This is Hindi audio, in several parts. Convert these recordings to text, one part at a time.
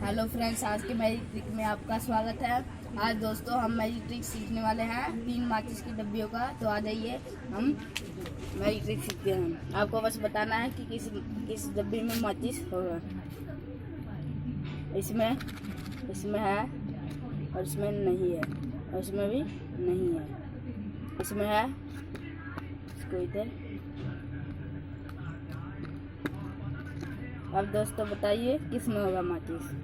हेलो फ्रेंड्स, आज के मैजिक ट्रिक में आपका स्वागत है। आज दोस्तों हम मैजिक ट्रिक सीखने वाले हैं 3 माचिस की डब्बियों का। तो आ जाइए हम मैजिक ट्रिक सीखते हैं। आपको बस बताना है कि किस डब्बी में माचिस होगा। इसमें है और इसमें नहीं है और इसमें भी नहीं है। इसमें है, इसको इधर। अब दोस्तों बताइए किस में होगा माचिस।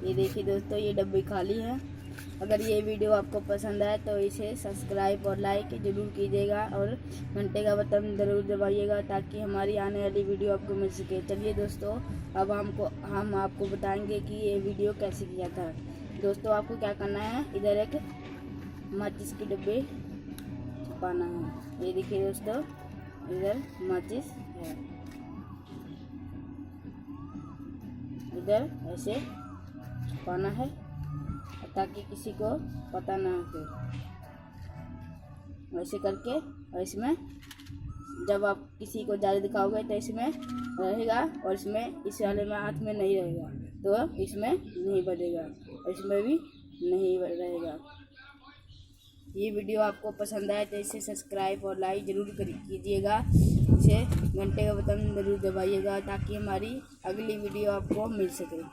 ये देखिए दोस्तों, ये डब्बी खाली है। अगर ये वीडियो आपको पसंद आए तो इसे सब्सक्राइब और लाइक जरूर कीजिएगा और घंटे का बटन ज़रूर दबाइएगा ताकि हमारी आने वाली वीडियो आपको मिल सके। चलिए दोस्तों, अब हम आपको बताएंगे कि ये वीडियो कैसे किया था। दोस्तों, आपको क्या करना है, इधर एक माचिस की डब्बी छुपाना है। ये देखिए दोस्तों, इधर माचिस है, इधर ऐसे छुपाना है ताकि किसी को पता ना हो। वैसे करके, और इसमें जब आप किसी को जाली दिखाओगे तो इसमें रहेगा और इसमें इस वाले में हाथ में नहीं रहेगा, तो इसमें नहीं बजेगा और इसमें भी नहीं रहेगा। ये वीडियो आपको पसंद आए तो इसे सब्सक्राइब और लाइक ज़रूर कीजिएगा। इसे घंटे का बटन ज़रूर दबाइएगा ताकि हमारी अगली वीडियो आपको मिल सके।